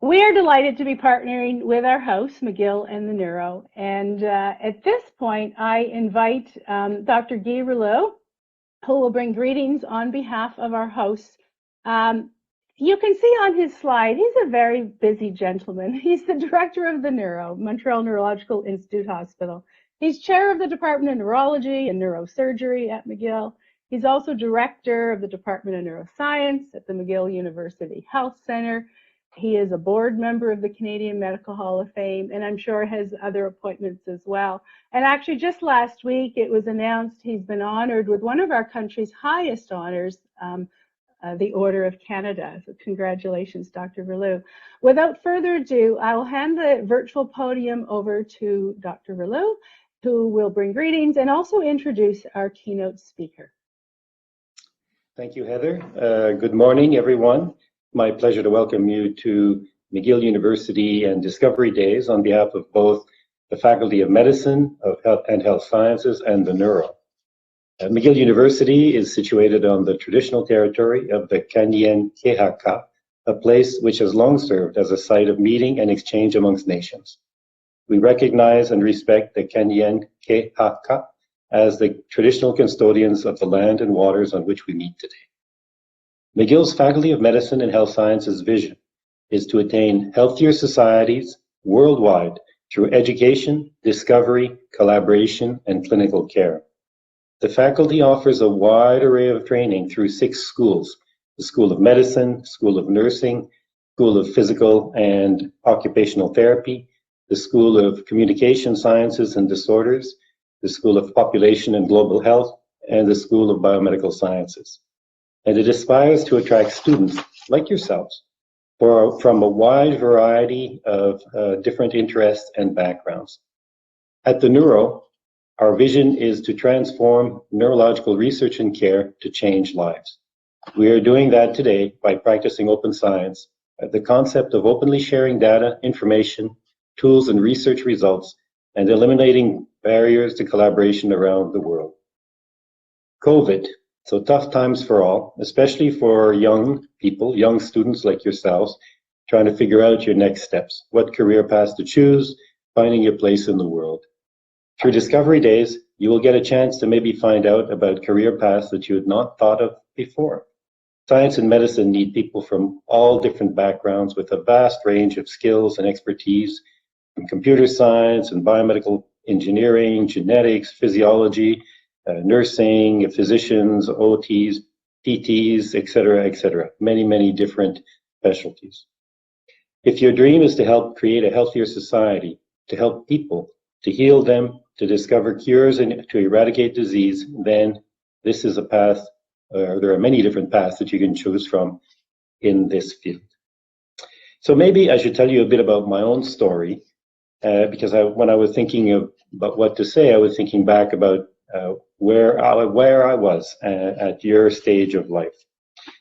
We are delighted to be partnering with our hosts, McGill and the Neuro. And at this point, I invite Dr. Guy Rouleau, who will bring greetings on behalf of our hosts. You can see on his slide, he's a very busy gentleman. He's the director of the Neuro, Montreal Neurological Institute Hospital. He's chair of the Department of Neurology and Neurosurgery at McGill. He's also director of the Department of Neuroscience at the McGill University Health Center. He is a board member of the Canadian Medical Hall of Fame, and I'm sure has other appointments as well. And actually, just last week, it was announced he's been honored with one of our country's highest honors, the Order of Canada. So congratulations, Dr. Rouleau. Without further ado, I will hand the virtual podium over to Dr. Rouleau, who will bring greetings and also introduce our keynote speaker. Thank you, Heather. Good morning, everyone. My pleasure to welcome you to McGill University and Discovery Days on behalf of both the Faculty of Medicine of Health and Health Sciences and the Neuro. McGill University is situated on the traditional territory of the Kanien'kehá:ka, a place which has long served as a site of meeting and exchange amongst nations. We recognize and respect the Kanien'kehá:ka as the traditional custodians of the land and waters on which we meet today. McGill's Faculty of Medicine and Health Sciences vision is to attain healthier societies worldwide through education, discovery, collaboration, and clinical care. The faculty offers a wide array of training through 6 schools: the School of Medicine, School of Nursing, School of Physical and Occupational Therapy, the School of Communication Sciences and Disorders, the School of Population and Global Health, and the School of Biomedical Sciences. And it aspires to attract students like yourselves from a wide variety of different interests and backgrounds. At the Neuro, our vision is to transform neurological research and care to change lives. We are doing that today by practicing open science, the concept of openly sharing data, information, tools, and research results, and eliminating barriers to collaboration around the world. COVID. So tough times for all, especially for young people, young students like yourselves, trying to figure out your next steps, what career paths to choose, finding your place in the world. Through Discovery Days, you will get a chance to maybe find out about career paths that you had not thought of before. Science and medicine need people from all different backgrounds with a vast range of skills and expertise, from computer science and biomedical engineering, genetics, physiology, nursing, physicians, OTs, PTs, etc., many, many different specialties. If your dream is to help create a healthier society, to help people, to heal them, to discover cures and to eradicate disease, then this is a path, there are many different paths that you can choose from in this field. So maybe I should tell you a bit about my own story, because when I was thinking about what to say, I was thinking back about where I was at your stage of life.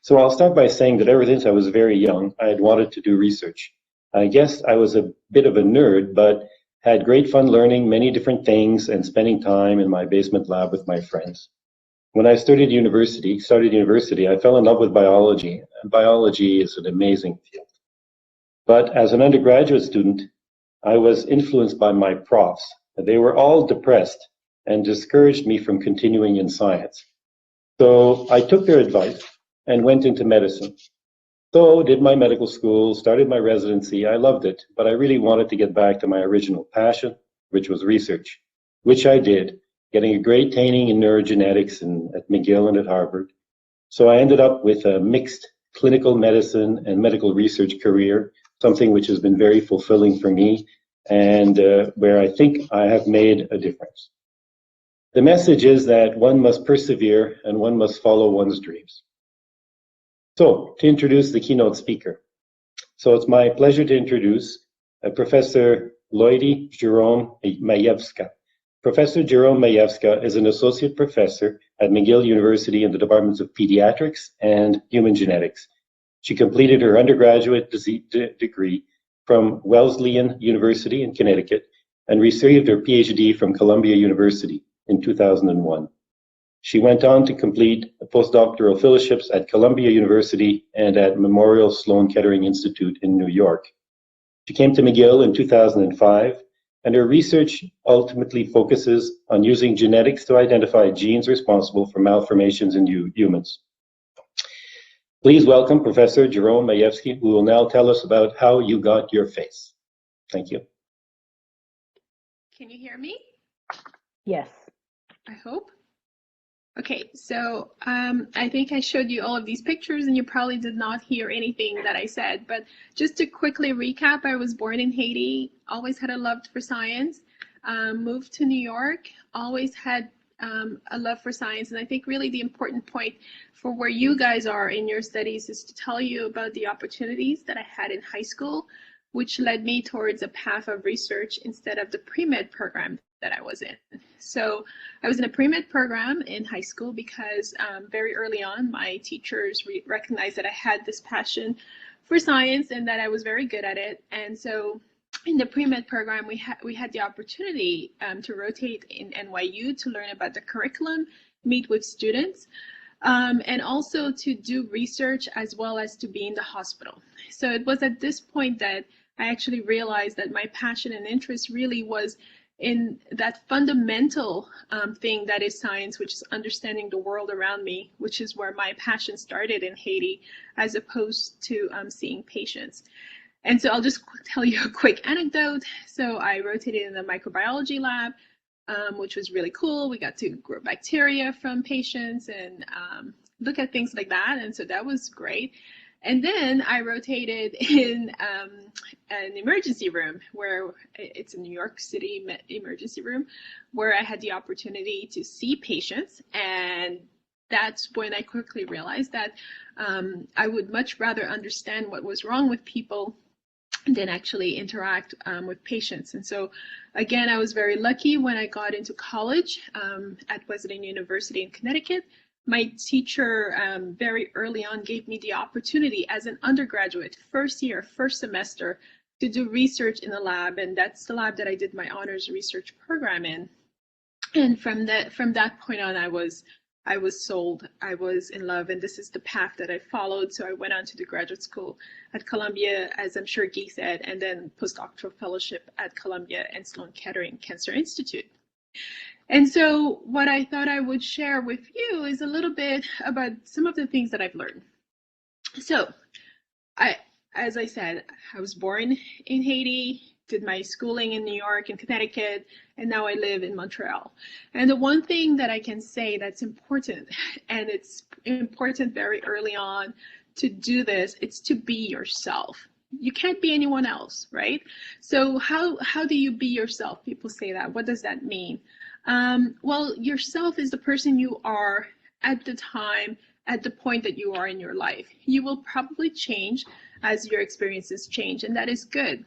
So I'll start by saying that ever since I was very young, I had wanted to do research. I guess I was a bit of a nerd, but had great fun learning many different things and spending time in my basement lab with my friends. When I started university, I fell in love with biology. Biology is an amazing field. But as an undergraduate student, I was influenced by my profs. They were all depressed and discouraged me from continuing in science. So I took their advice and went into medicine. So did my medical school, started my residency. I loved it, but I really wanted to get back to my original passion, which was research, which I did, getting a great training in neurogenetics at McGill and at Harvard. So I ended up with a mixed clinical medicine and medical research career, something which has been very fulfilling for me and where I think I have made a difference. The message is that one must persevere and one must follow one's dreams. So, to introduce the keynote speaker. So it's my pleasure to introduce Professor Loydie Jérome Mayevsky. Professor Jerome Mayevsky is an associate professor at McGill University in the departments of Pediatrics and Human Genetics. She completed her undergraduate degree from Wesleyan University in Connecticut and received her Ph.D. from Columbia University in 2001. She went on to complete postdoctoral fellowships at Columbia University and at Memorial Sloan Kettering Institute in New York. She came to McGill in 2005, and her research ultimately focuses on using genetics to identify genes responsible for malformations in humans. Please welcome Professor Jérome Mayevsky, who will now tell us about how you got your face. Thank you. Can you hear me? Yes. I hope. Okay, so I think I showed you all of these pictures and you probably did not hear anything that I said, but just to quickly recap, I was born in Haiti, always had a love for science, moved to New York, always had a love for science, and I think really the important point for where you guys are in your studies is to tell you about the opportunities that I had in high school, which led me towards a path of research instead of the pre-med program that I was in. So I was in a pre-med program in high school because very early on, my teachers recognized that I had this passion for science and that I was very good at it. And so in the pre-med program, we had the opportunity to rotate in NYU to learn about the curriculum, meet with students, and also to do research as well as to be in the hospital. So it was at this point that I actually realized that my passion and interest really was in that fundamental thing that is science, which is understanding the world around me, which is where my passion started in Haiti, as opposed to seeing patients. And so I'll just tell you a quick anecdote. So I rotated in the microbiology lab, which was really cool. We got to grow bacteria from patients and look at things like that. And so that was great. And then I rotated in an emergency room where it's a New York City emergency room where I had the opportunity to see patients. And that's when I quickly realized that I would much rather understand what was wrong with people than actually interact with patients. And so again, I was very lucky when I got into college at Wesleyan University in Connecticut. My teacher very early on gave me the opportunity as an undergraduate, first semester, to do research in the lab, and that's the lab that I did my honors research program in. And from that point on, I was sold. I was in love, and this is the path that I followed. So I went on to the graduate school at Columbia, as I'm sure Guy said, and then postdoctoral fellowship at Columbia and Sloan Kettering Cancer Institute. And so what I thought I would share with you is a little bit about some of the things that I've learned. So as I said, I was born in Haiti, did my schooling in New York and Connecticut, and now I live in Montreal. And the one thing that I can say that's important, and it's important very early on to do this, it's to be yourself. You can't be anyone else, right? So how do you be yourself? People say that. What does that mean? Well, yourself is the person you are at the time, at the point that you are in your life. You will probably change as your experiences change, and that is good.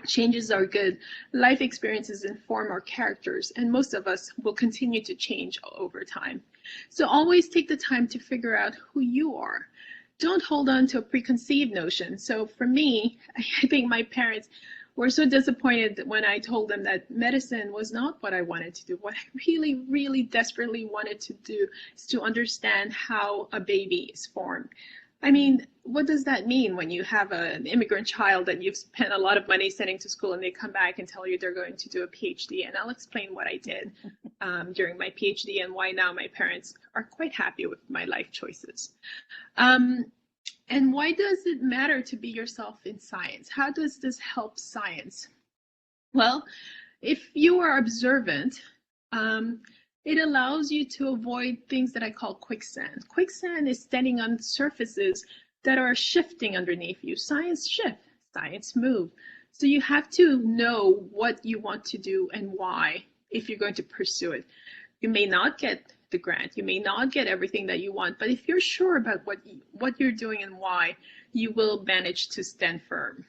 Changes are good. Life experiences inform our characters, and most of us will continue to change over time. So always take the time to figure out who you are. Don't hold on to a preconceived notion. So for me, I think my parents were so disappointed when I told them that medicine was not what I wanted to do. What I really, really desperately wanted to do is to understand how a baby is formed. I mean, what does that mean when you have an immigrant child that you've spent a lot of money sending to school and they come back and tell you they're going to do a PhD? And I'll explain what I did during my PhD and why now my parents are quite happy with my life choices. And why does it matter to be yourself in science? How does this help science? Well, if you are observant, it allows you to avoid things that I call quicksand. Quicksand is standing on surfaces that are shifting underneath you. Science shifts, science moves. So you have to know what you want to do and why if you're going to pursue it. You may not get the grant, you may not get everything that you want, but if you're sure about what you're doing and why, you will manage to stand firm.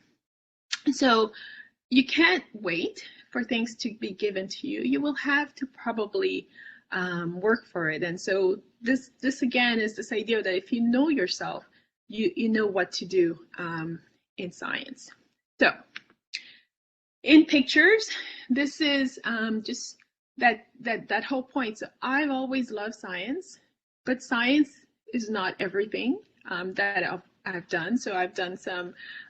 So you can't wait for things to be given to you. You will have to probably work for it. And so this again is this idea that if you know yourself, you know what to do in science. So in pictures, this is just that whole point. So I've always loved science, but science is not everything. That I've done. So I've done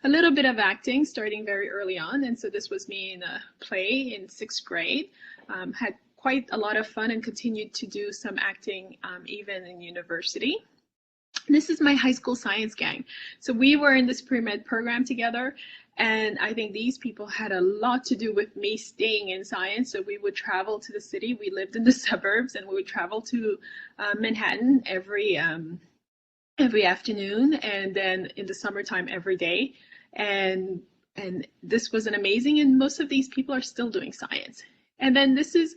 a little bit of acting starting very early on. And so this was me in a play in 6th grade. Had quite a lot of fun and continued to do some acting even in university. This is my high school science gang. So we were in this pre-med program together, and I think these people had a lot to do with me staying in science. So we would travel to the city. We lived in the suburbs, and we would travel to Manhattan every afternoon, and then in the summertime every day. And this was an amazing, and most of these people are still doing science. And then this is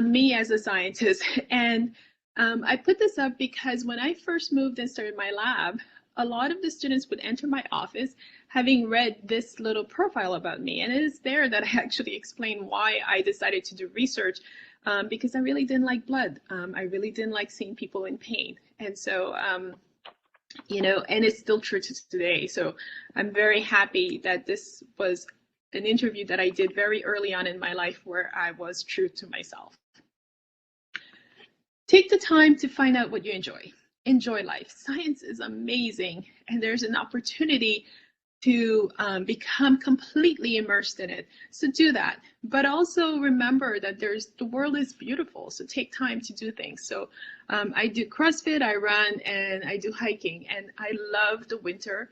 me as a scientist. And I put this up because when I first moved and started my lab, a lot of the students would enter my office having read this little profile about me. And it is there that I actually explain why I decided to do research, because I really didn't like blood. I really didn't like seeing people in pain. And so, you know, and it's still true to today. So I'm very happy that this was an interview that I did very early on in my life where I was true to myself. Take the time to find out what you enjoy. Enjoy life. Science is amazing, and there's an opportunity to become completely immersed in it. So do that. But also remember that the world is beautiful, so take time to do things. So I do CrossFit, I run, and I do hiking, and I love the winter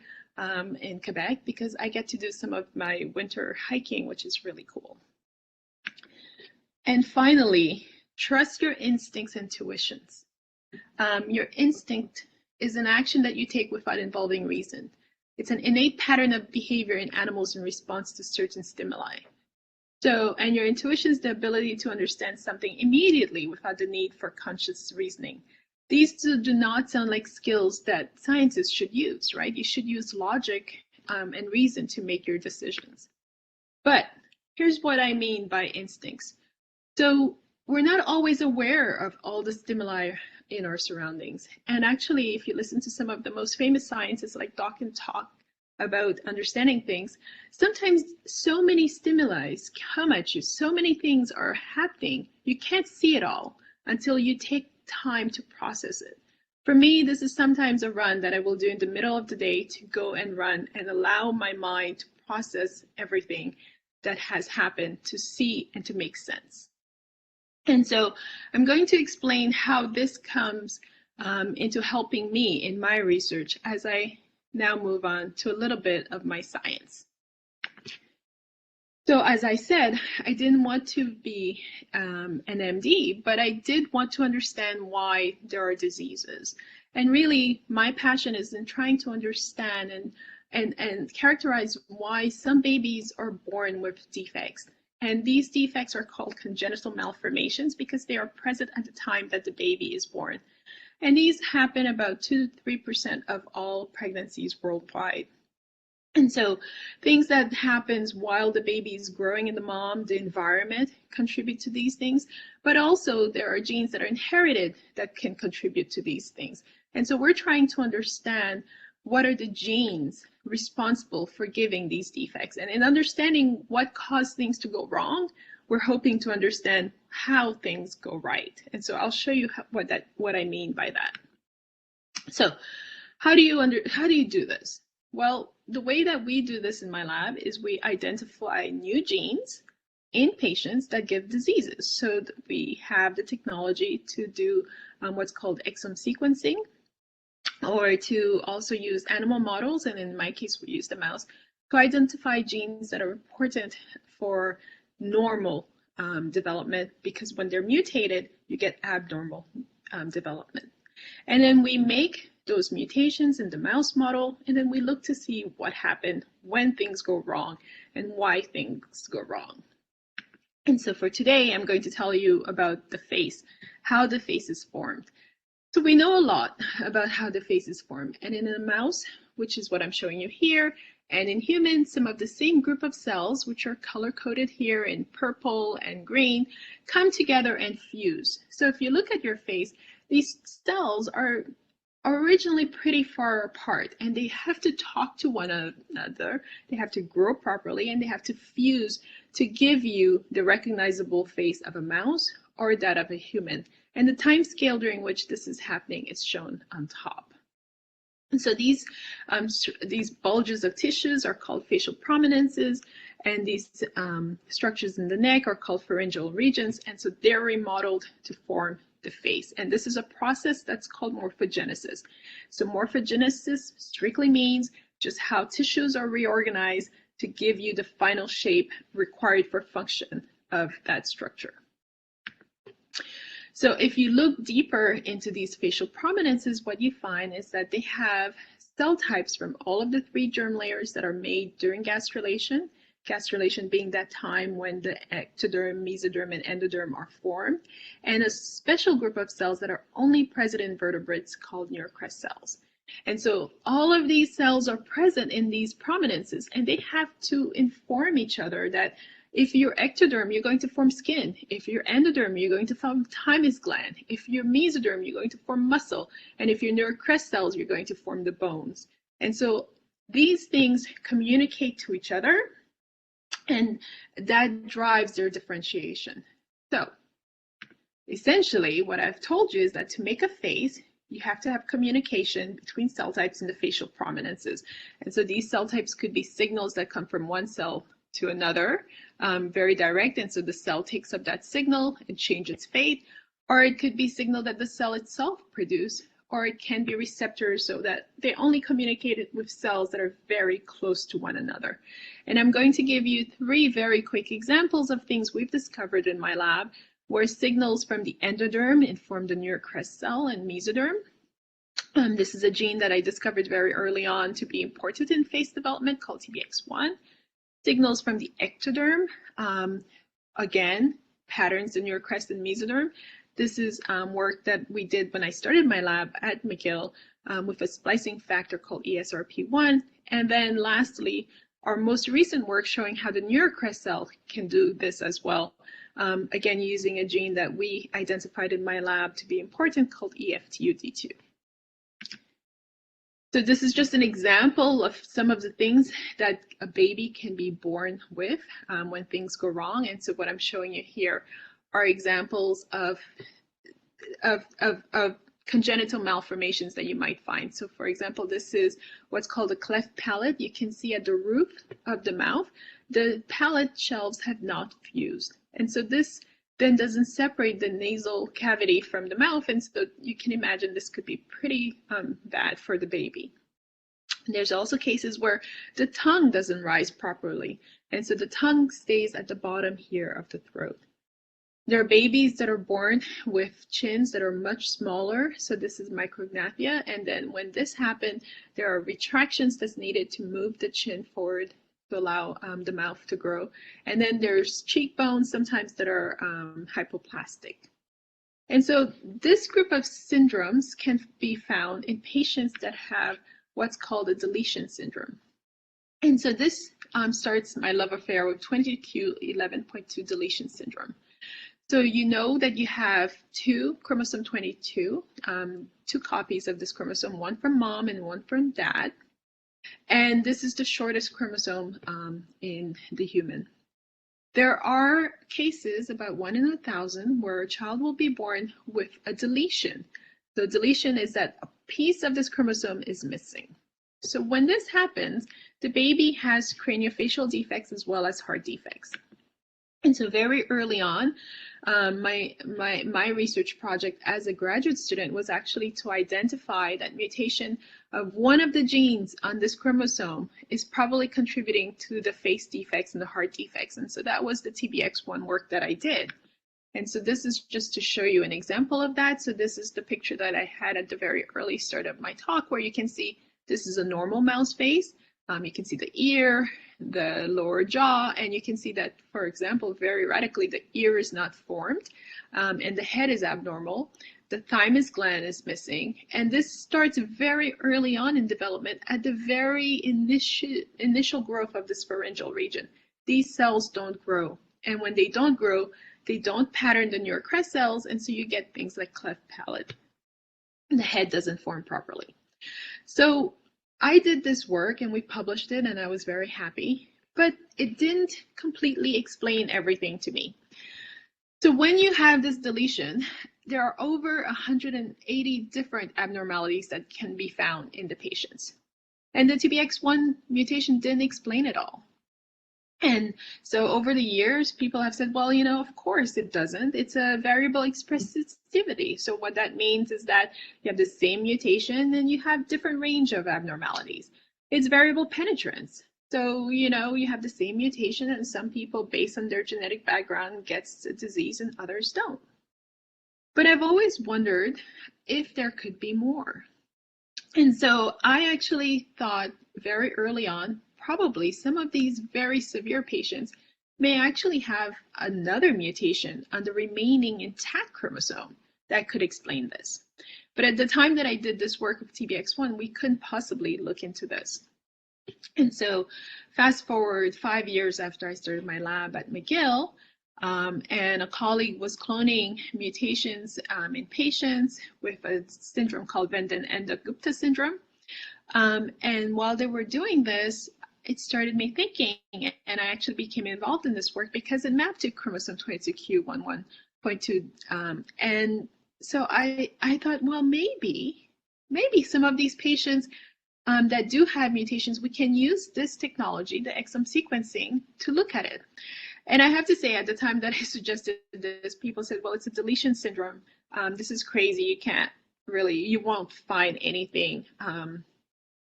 in Quebec because I get to do some of my winter hiking, which is really cool. And finally, trust your instincts and intuitions. Your instinct is an action that you take without involving reason. It's an innate pattern of behavior in animals in response to certain stimuli. So, and your intuition is the ability to understand something immediately without the need for conscious reasoning. These do not sound like skills that scientists should use, right? You should use logic and reason to make your decisions. But here's what I mean by instincts. So we're not always aware of all the stimuli in our surroundings. And actually, if you listen to some of the most famous scientists like Doc and talk about understanding things, sometimes so many stimuli come at you, so many things are happening, you can't see it all until you take time to process it. For me, this is sometimes a run that I will do in the middle of the day to go and run and allow my mind to process everything that has happened, to see and to make sense. And so I'm going to explain how this comes into helping me in my research as I now move on to a little bit of my science. So as I said, I didn't want to be an MD, but I did want to understand why there are diseases. And really, my passion is in trying to understand and characterize why some babies are born with defects. And these defects are called congenital malformations because they are present at the time that the baby is born. And these happen about 2 to 3% of all pregnancies worldwide. And so things that happens while the baby is growing in the mom, the environment contribute to these things, but also there are genes that are inherited that can contribute to these things. And so we're trying to understand what are the genes responsible for giving these defects. And in understanding what caused things to go wrong, we're hoping to understand how things go right. And so I'll show you what I mean by that. So how do you do this? Well, the way that we do this in my lab is we identify new genes in patients that give diseases. So that we have the technology to do what's called exome sequencing, or to also use animal models, and in my case we use the mouse, to identify genes that are important for normal development, because when they're mutated, you get abnormal development. And then we make those mutations in the mouse model, and then we look to see what happened when things go wrong and why things go wrong. And so for today, I'm going to tell you about the face, how the face is formed. So we know a lot about how the face is formed, and in a mouse, which is what I'm showing you here, and in humans, some of the same group of cells, which are color-coded here in purple and green, come together and fuse. So if you look at your face, these cells are originally pretty far apart, and they have to talk to one another, they have to grow properly, and they have to fuse to give you the recognizable face of a mouse or that of a human. And the time scale during which this is happening is shown on top. And so these bulges of tissues are called facial prominences, and these structures in the neck are called pharyngeal regions, and so they're remodeled to form the face. And this is a process that's called morphogenesis. So morphogenesis strictly means just how tissues are reorganized to give you the final shape required for function of that structure. So if you look deeper into these facial prominences, what you find is that they have cell types from all of the 3 germ layers that are made during gastrulation. Gastrulation being that time when the ectoderm, mesoderm, and endoderm are formed, and a special group of cells that are only present in vertebrates called neurocrest cells. And so all of these cells are present in these prominences, and they have to inform each other that if you're ectoderm, you're going to form skin. If you're endoderm, you're going to form thymus gland. If you're mesoderm, you're going to form muscle. And if you're neurocrest cells, you're going to form the bones. And so these things communicate to each other, and that drives their differentiation. So essentially, what I've told you is that to make a face, you have to have communication between cell types in the facial prominences. And so these cell types could be signals that come from one cell to another, very direct, and so the cell takes up that signal and changes its fate, or it could be signal that the cell itself produces, or it can be receptors so that they only communicate with cells that are very close to one another. And I'm going to give you 3 very quick examples of things we've discovered in my lab where signals from the endoderm inform the neurocrest cell and mesoderm. This is a gene that I discovered very early on to be important in face development called TBX1. Signals from the ectoderm, again, patterns in neurocrest and mesoderm. This is work that we did when I started my lab at McGill with a splicing factor called ESRP1. And then lastly, our most recent work showing how the neurocrest cell can do this as well. Again, using a gene that we identified in my lab to be important called EFTUD2. So this is just an example of some of the things that a baby can be born with when things go wrong. And so what I'm showing you here are examples of congenital malformations that you might find. So for example, this is what's called a cleft palate. You can see at the roof of the mouth, the palate shelves have not fused. And so this then doesn't separate the nasal cavity from the mouth, and so you can imagine this could be pretty bad for the baby. And there's also cases where the tongue doesn't rise properly, and so the tongue stays at the bottom here of the throat. There are babies that are born with chins that are much smaller, so this is micrognathia, and then when this happens, there are retractions that's needed to move the chin forward to allow the mouth to grow. And then there's cheekbones sometimes that are hypoplastic. And so this group of syndromes can be found in patients that have what's called a deletion syndrome. And so this starts my love affair with 22q11.2 deletion syndrome. So you know that you have chromosome 22, 2 copies of this chromosome, one from mom and one from dad. And this is the shortest chromosome in the human. There are cases, about 1 in 1,000, where a child will be born with a deletion. So deletion is that a piece of this chromosome is missing. So when this happens, the baby has craniofacial defects as well as heart defects. And so very early on, my research project as a graduate student was actually to identify that mutation of one of the genes on this chromosome is probably contributing to the face defects and the heart defects. And so that was the TBX1 work that I did. And so this is just to show you an example of that. So this is the picture that I had at the very early start of my talk, where you can see this is a normal mouse face. You can see the ear, the lower jaw, and you can see that, for example, very radically, the ear is not formed, and the head is abnormal. The thymus gland is missing, and this starts very early on in development at the very initial growth of this pharyngeal region. These cells don't grow, and when they don't grow, they don't pattern the neurocrest cells, and so you get things like cleft palate. The head doesn't form properly. So I did this work and we published it, and I was very happy, but it didn't completely explain everything to me. So when you have this deletion, there are over 180 different abnormalities that can be found in the patients. And the TBX1 mutation didn't explain it all. And so over the years, people have said, well, of course it doesn't. It's a variable expressivity. So what that means is that you have the same mutation and you have different range of abnormalities. It's variable penetrance. So, you have the same mutation and some people, based on their genetic background, gets the disease and others don't. But I've always wondered if there could be more. And so I actually thought very early on, probably some of these very severe patients may actually have another mutation on the remaining intact chromosome that could explain this. But at the time that I did this work with TBX1, we couldn't possibly look into this. And so fast forward 5 years after I started my lab at McGill, and a colleague was cloning mutations in patients with a syndrome called Venden Endogupta syndrome. And while they were doing this, it started me thinking, and I actually became involved in this work because it mapped to chromosome 22q11.2. And so I thought, well, maybe some of these patients that do have mutations, we can use this technology, the exome sequencing, to look at it. And I have to say, at the time that I suggested this, people said, well, it's a deletion syndrome. This is crazy. You won't find anything.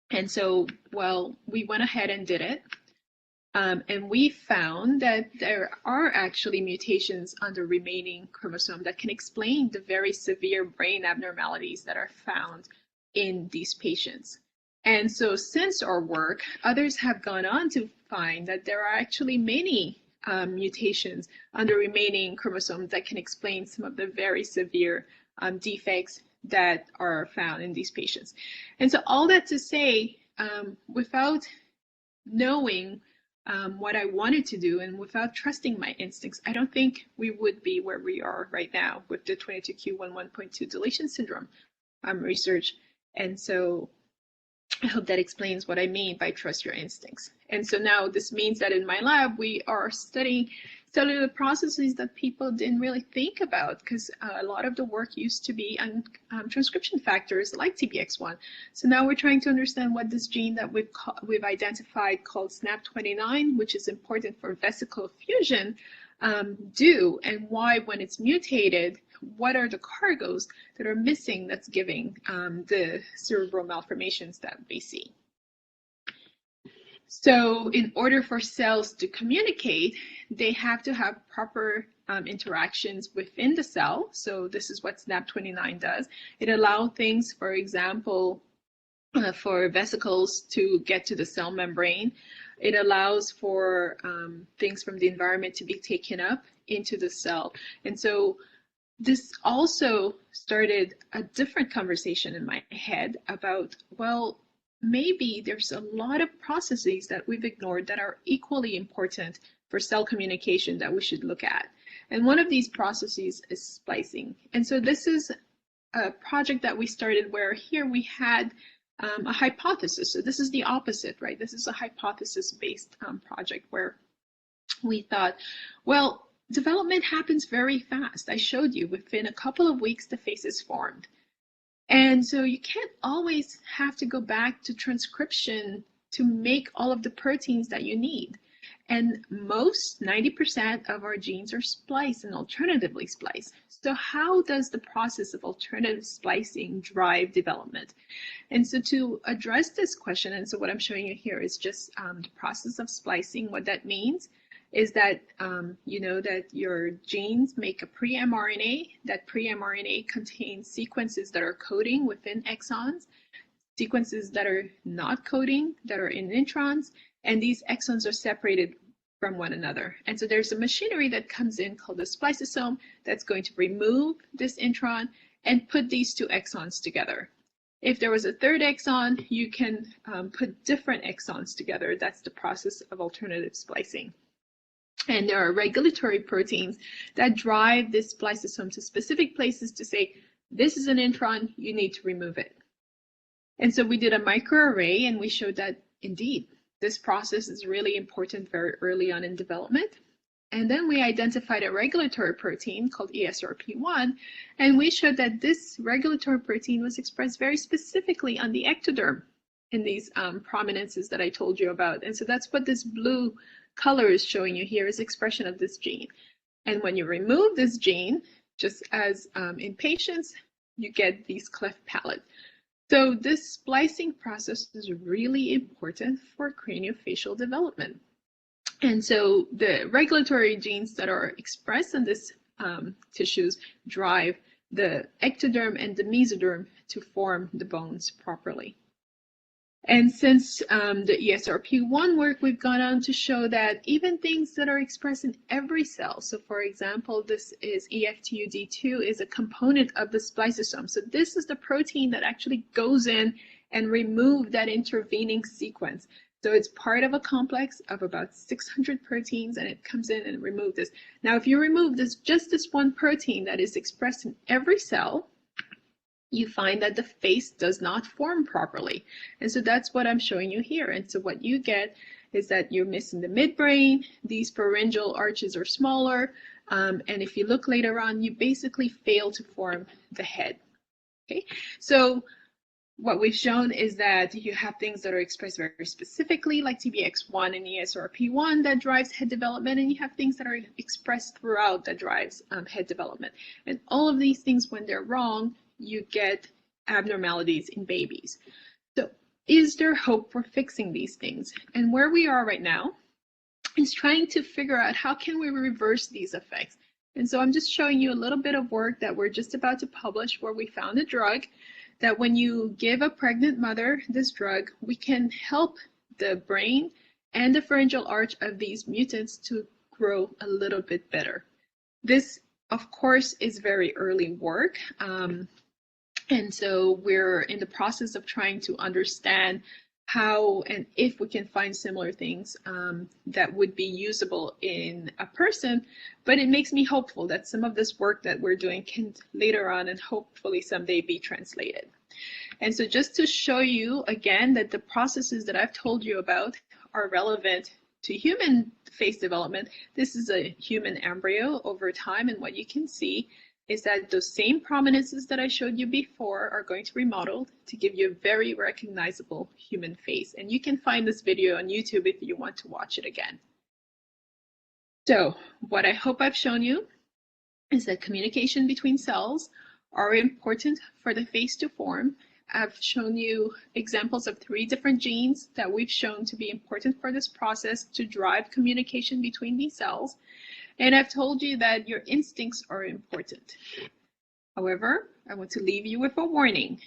And so, well, we went ahead and did it. And we found that there are actually mutations on the remaining chromosome that can explain the very severe brain abnormalities that are found in these patients. And so since our work, others have gone on to find that there are actually many mutations on the remaining chromosomes that can explain some of the very severe defects that are found in these patients. And so all that to say, without knowing what I wanted to do and without trusting my instincts, I don't think we would be where we are right now with the 22q11.2 deletion syndrome research. And so I hope that explains what I mean by trust your instincts. And so now this means that in my lab, we are studying cellular processes that people didn't really think about, because a lot of the work used to be on transcription factors like TBX1. So now we're trying to understand what this gene that we've identified called SNAP29, which is important for vesicle fusion, do, and why, when it's mutated, what are the cargoes that are missing that's giving the cerebral malformations that we see. So in order for cells to communicate, they have to have proper interactions within the cell. So this is what SNAP29 does. It allows things, for example, for vesicles to get to the cell membrane. It allows for things from the environment to be taken up into the cell. And so this also started a different conversation in my head about, well, maybe there's a lot of processes that we've ignored that are equally important for cell communication that we should look at. And one of these processes is splicing. And so this is a project that we started where here we had a hypothesis. So this is the opposite, right? This is a hypothesis-based project where we thought, well, development happens very fast. I showed you within a couple of weeks, the face is formed. And so you can't always have to go back to transcription to make all of the proteins that you need. And most, 90% of our genes are spliced and alternatively spliced. So how does the process of alternative splicing drive development? And so to address this question, and so what I'm showing you here is just the process of splicing. What that means is that you know that your genes make a pre-mRNA. That pre-mRNA contains sequences that are coding within exons, sequences that are not coding, that are in introns, and these exons are separated from one another. And so there's a machinery that comes in called the spliceosome that's going to remove this intron and put these two exons together. If there was a third exon, you can put different exons together. That's the process of alternative splicing. And there are regulatory proteins that drive this spliceosome to specific places to say, this is an intron, you need to remove it. And so we did a microarray and we showed that indeed, this process is really important very early on in development. And then we identified a regulatory protein called ESRP1, and we showed that this regulatory protein was expressed very specifically on the ectoderm in these prominences that I told you about. And so that's what this blue color is showing you here, is expression of this gene. And when you remove this gene, just as in patients, you get these cleft palate. So this splicing process is really important for craniofacial development. And so the regulatory genes that are expressed in this tissues drive the ectoderm and the mesoderm to form the bones properly. And since the ESRP1 work, we've gone on to show that even things that are expressed in every cell, so for example, this is EFTUD2 is a component of the spliceosome. So this is the protein that actually goes in and removes that intervening sequence. So it's part of a complex of about 600 proteins, and it comes in and removes this. Now, if you remove this, just this one protein that is expressed in every cell, you find that the face does not form properly. And so that's what I'm showing you here. And so what you get is that you're missing the midbrain, these pharyngeal arches are smaller, and if you look later on, you basically fail to form the head. Okay, so what we've shown is that you have things that are expressed very specifically, like TBX1 and ESRP1 that drives head development, and you have things that are expressed throughout that drives head development. And all of these things, when they're wrong, you get abnormalities in babies. So is there hope for fixing these things? And where we are right now is trying to figure out how can we reverse these effects. And so I'm just showing you a little bit of work that we're just about to publish where we found a drug that when you give a pregnant mother this drug, we can help the brain and the pharyngeal arch of these mutants to grow a little bit better. This, of course, is very early work. And so we're in the process of trying to understand how and if we can find similar things that would be usable in a person. But it makes me hopeful that some of this work that we're doing can later on and hopefully someday be translated. And so just to show you again that the processes that I've told you about are relevant to human face development, this is a human embryo over time, and what you can see is that those same prominences that I showed you before are going to be remodeled to give you a very recognizable human face. And you can find this video on YouTube if you want to watch it again. So what I hope I've shown you is that communication between cells are important for the face to form. I've shown you examples of 3 different genes that we've shown to be important for this process to drive communication between these cells. And I've told you that your instincts are important. However, I want to leave you with a warning.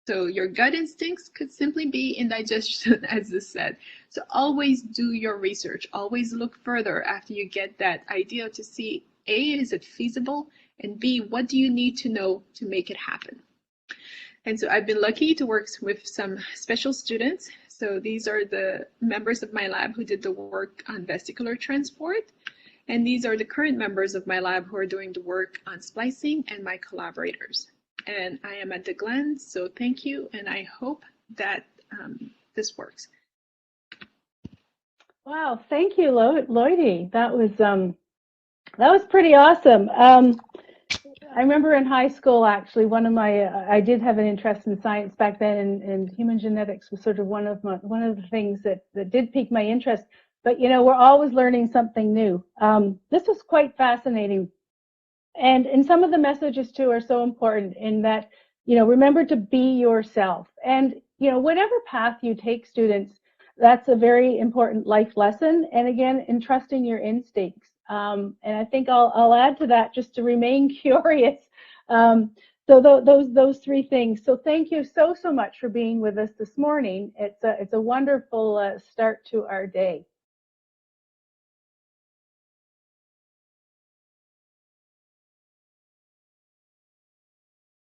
So your gut instincts could simply be indigestion, as this said. So always do your research. Always look further after you get that idea to see, A, is it feasible? And B, what do you need to know to make it happen? And so I've been lucky to work with some special students. So these are the members of my lab who did the work on vesicular transport. And these are the current members of my lab who are doing the work on splicing and my collaborators. And I am at the Glen, so thank you, and I hope that this works. Wow, thank you, Loydie. That was pretty awesome. I remember in high school, actually, I did have an interest in science back then, and human genetics was sort of one of the things that did pique my interest. But, you know, we're always learning something new. This was quite fascinating. And some of the messages, too, are so important in that, you know, remember to be yourself. And, you know, whatever path you take, students, that's a very important life lesson. And again, in trusting your instincts. And I think I'll add to that just to remain curious. So those 3 things. So thank you so much for being with us this morning. It's a wonderful start to our day.